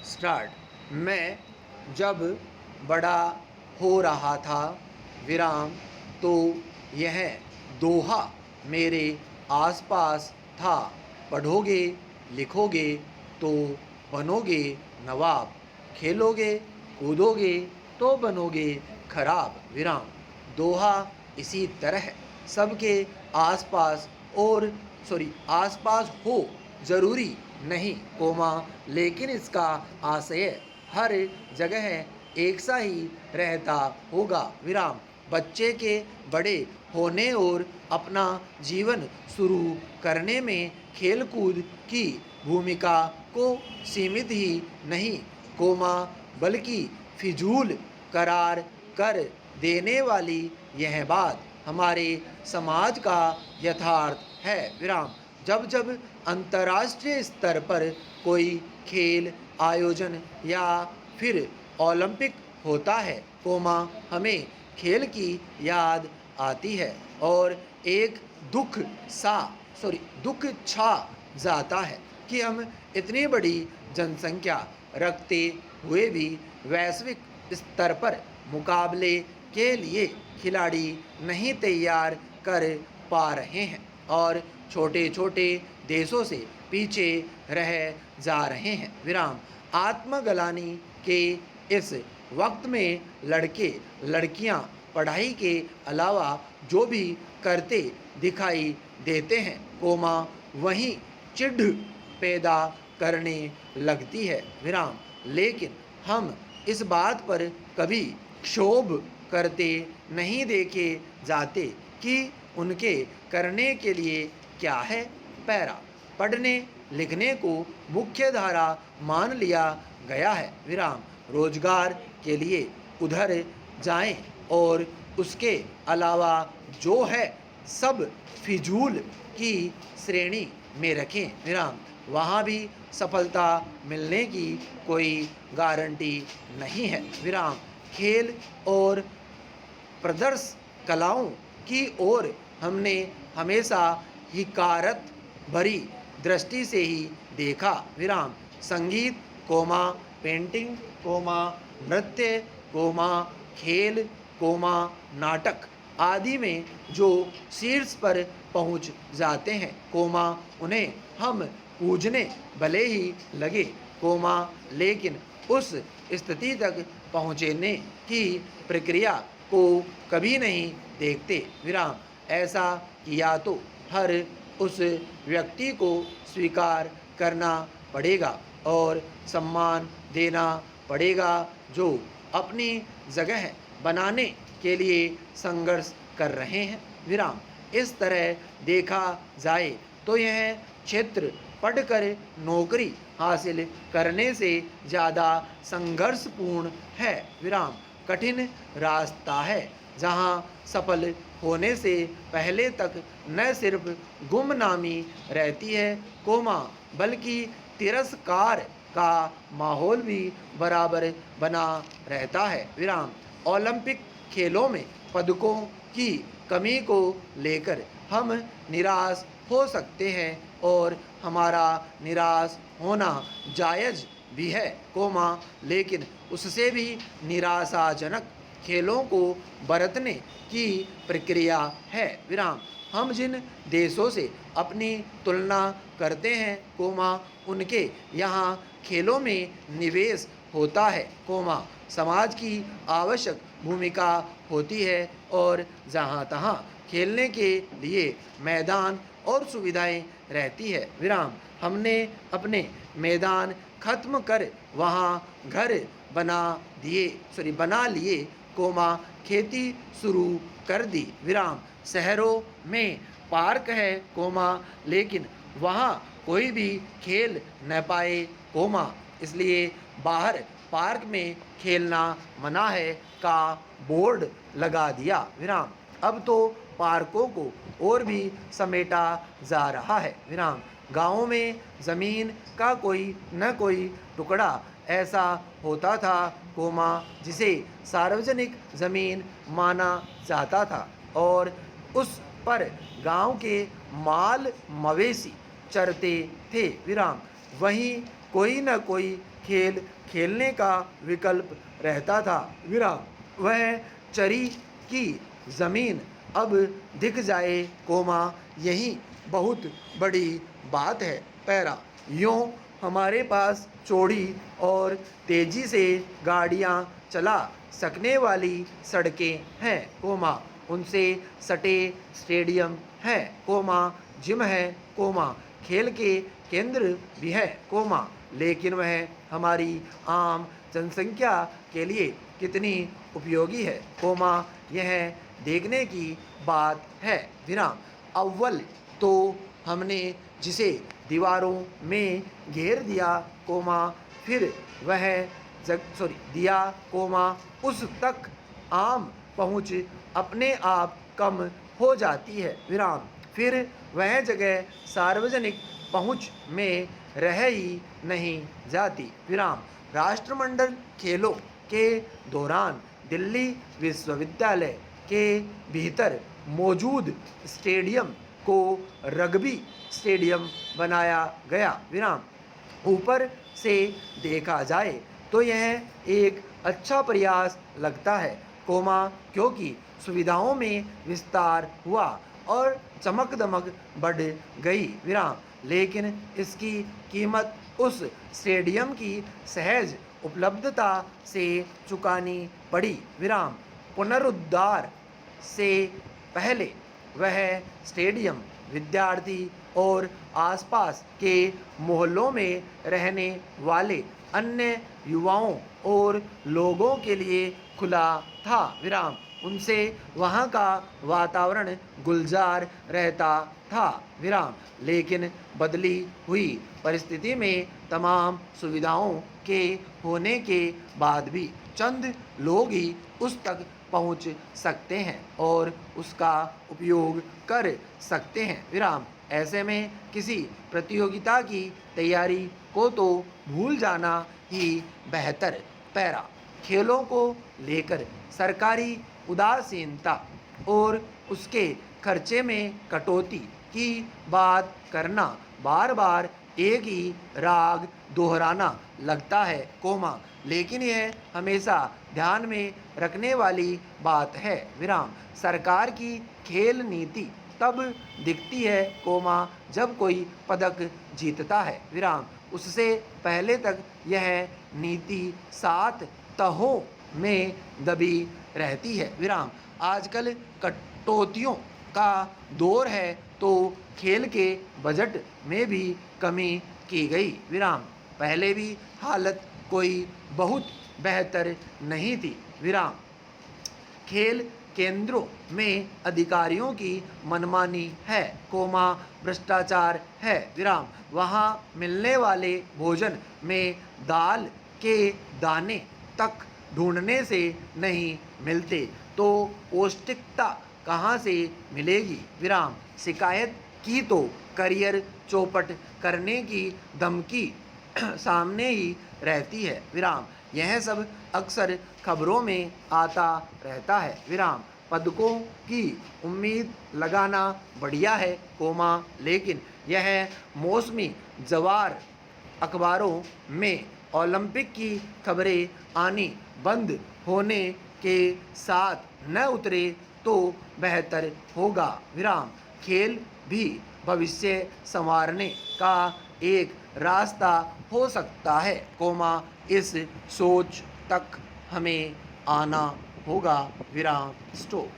Start. मैं जब बड़ा हो रहा था विराम, तो यह दोहा मेरे आसपास था। पढ़ोगे लिखोगे तो बनोगे नवाब, खेलोगे कूदोगे तो बनोगे खराब। विराम। दोहा इसी तरह सबके आसपास और आसपास हो ज़रूरी नहीं, लेकिन इसका आशय हर जगह एक सा ही रहता होगा। विराम। बच्चे के बड़े होने और अपना जीवन शुरू करने में खेलकूद की भूमिका को सीमित ही नहीं, बल्कि फिजूल करार कर देने वाली यह बात हमारे समाज का यथार्थ है। विराम। जब जब अंतर्राष्ट्रीय स्तर पर कोई खेल आयोजन या फिर ओलंपिक होता है, हमें खेल की याद आती है और एक दुख छा जाता है कि हम इतनी बड़ी जनसंख्या रखते हुए भी वैश्विक स्तर पर मुकाबले के लिए खिलाड़ी नहीं तैयार कर पा रहे हैं और छोटे छोटे देशों से पीछे रह जा रहे हैं। विराम। आत्मग्लानि के इस वक्त में लड़के लड़कियां पढ़ाई के अलावा जो भी करते दिखाई देते हैं, वहीं चिढ़ पैदा करने लगती है। विराम। लेकिन हम इस बात पर कभी क्षोभ करते नहीं देखे जाते कि उनके करने के लिए क्या है। पैरा। पढ़ने लिखने को मुख्य धारा मान लिया गया है। विराम। रोजगार के लिए उधर जाएं और उसके अलावा जो है सब फिजूल की श्रेणी में रखें। विराम। वहाँ भी सफलता मिलने की कोई गारंटी नहीं है। विराम। खेल और प्रदर्श कलाओं की ओर हमने हमेशा हिकारत भरी दृष्टि से ही देखा। विराम। संगीत, पेंटिंग, नृत्य, खेल, नाटक आदि में जो शीर्ष पर पहुंच जाते हैं, उन्हें हम पूजने भले ही लगे, लेकिन उस स्थिति तक पहुँचने की प्रक्रिया को कभी नहीं देखते। विराम। ऐसा किया तो हर उस व्यक्ति को स्वीकार करना पड़ेगा और सम्मान देना पड़ेगा जो अपनी जगह बनाने के लिए संघर्ष कर रहे हैं। विराम। इस तरह देखा जाए तो यह क्षेत्र पढ़कर नौकरी हासिल करने से ज़्यादा संघर्षपूर्ण है। विराम। कठिन रास्ता है जहाँ सफल होने से पहले तक न सिर्फ गुमनामी रहती है, बल्कि तिरस्कार का माहौल भी बराबर बना रहता है। विराम। ओलंपिक खेलों में पदकों की कमी को लेकर हम निराश हो सकते हैं और हमारा निराश होना जायज़ भी है, लेकिन उससे भी निराशाजनक खेलों को बरतने की प्रक्रिया है। विराम। हम जिन देशों से अपनी तुलना करते हैं, उनके यहाँ खेलों में निवेश होता है, समाज की आवश्यक भूमिका होती है और जहाँ तहाँ खेलने के लिए मैदान और सुविधाएं रहती है। विराम। हमने अपने मैदान खत्म कर वहाँ घर बना लिए, खेती शुरू कर दी। विराम। शहरों में पार्क है, लेकिन वहाँ कोई भी खेल न पाए, इसलिए बाहर पार्क में खेलना मना है का बोर्ड लगा दिया। विराम। अब तो पार्कों को और भी समेटा जा रहा है। विराम। गाँव में ज़मीन का कोई न कोई टुकड़ा ऐसा होता था, जिसे सार्वजनिक ज़मीन माना जाता था और उस पर गांव के माल मवेशी चरते थे। विराम। वहीं कोई न कोई खेल खेलने का विकल्प रहता था। विराम वह चरी की ज़मीन अब दिख जाए, कोमा यही बहुत बड़ी बात है। पैरा यूँ हमारे पास चौड़ी और तेज़ी से गाड़ियाँ चला सकने वाली सड़कें हैं, कोमा उनसे सटे स्टेडियम है, कोमा जिम है, कोमा खेल के केंद्र भी है, कोमा लेकिन वह हमारी आम जनसंख्या के लिए कितनी उपयोगी है, कोमा यह देखने की बात है। विराम अव्वल तो हमने जिसे दीवारों में घेर दिया, कोमा फिर वह दिया, कोमा उस तक आम पहुँच अपने आप कम हो जाती है। विराम फिर वह जगह सार्वजनिक पहुँच में रह ही नहीं जाती। विराम राष्ट्रमंडल खेलों के दौरान दिल्ली विश्वविद्यालय के भीतर मौजूद स्टेडियम को रग्बी स्टेडियम बनाया गया। विराम ऊपर से देखा जाए तो यह एक अच्छा प्रयास लगता है, कोमा क्योंकि सुविधाओं में विस्तार हुआ और चमक दमक बढ़ गई। विराम लेकिन इसकी कीमत उस स्टेडियम की सहज उपलब्धता से चुकानी पड़ी। विराम पुनरुद्धार से पहले वह स्टेडियम विद्यार्थी और आसपास के मोहल्लों में रहने वाले अन्य युवाओं और लोगों के लिए खुला था। विराम उनसे वहाँ का वातावरण गुलजार रहता था। विराम लेकिन बदली हुई परिस्थिति में तमाम सुविधाओं के होने के बाद भी चंद लोग ही उस तक पहुँच सकते हैं और उसका उपयोग कर सकते हैं। विराम ऐसे में किसी प्रतियोगिता की तैयारी को तो भूल जाना ही बेहतर। पैरा खेलों को लेकर सरकारी उदासीनता और उसके खर्चे में कटौती की बात करना बार बार एक ही राग दोहराना लगता है, कोमा लेकिन यह हमेशा ध्यान में रखने वाली बात है। विराम सरकार की खेल नीति तब दिखती है, कोमा जब कोई पदक जीतता है। विराम उससे पहले तक यह नीति 7 तहों में दबी रहती है। विराम आजकल कटौतियों का दौर है तो खेल के बजट में भी कमी की गई। विराम पहले भी हालत कोई बहुत बेहतर नहीं थी। विराम खेल केंद्रों में अधिकारियों की मनमानी है, कोमा भ्रष्टाचार है। विराम वहाँ मिलने वाले भोजन में दाल के दाने तक ढूंढने से नहीं मिलते तो पौष्टिकता कहाँ से मिलेगी। विराम शिकायत की तो करियर चौपट करने की धमकी सामने ही रहती है। विराम यह सब अक्सर खबरों में आता रहता है। विराम पदकों की उम्मीद लगाना बढ़िया है, कोमा लेकिन यह मौसमी जवार अखबारों में ओलंपिक की खबरें आनी बंद होने के साथ न उतरे तो बेहतर होगा। विराम खेल भी भविष्य संवारने का एक रास्ता हो सकता है, कोमा इस सोच तक हमें आना होगा। विराम स्टॉप।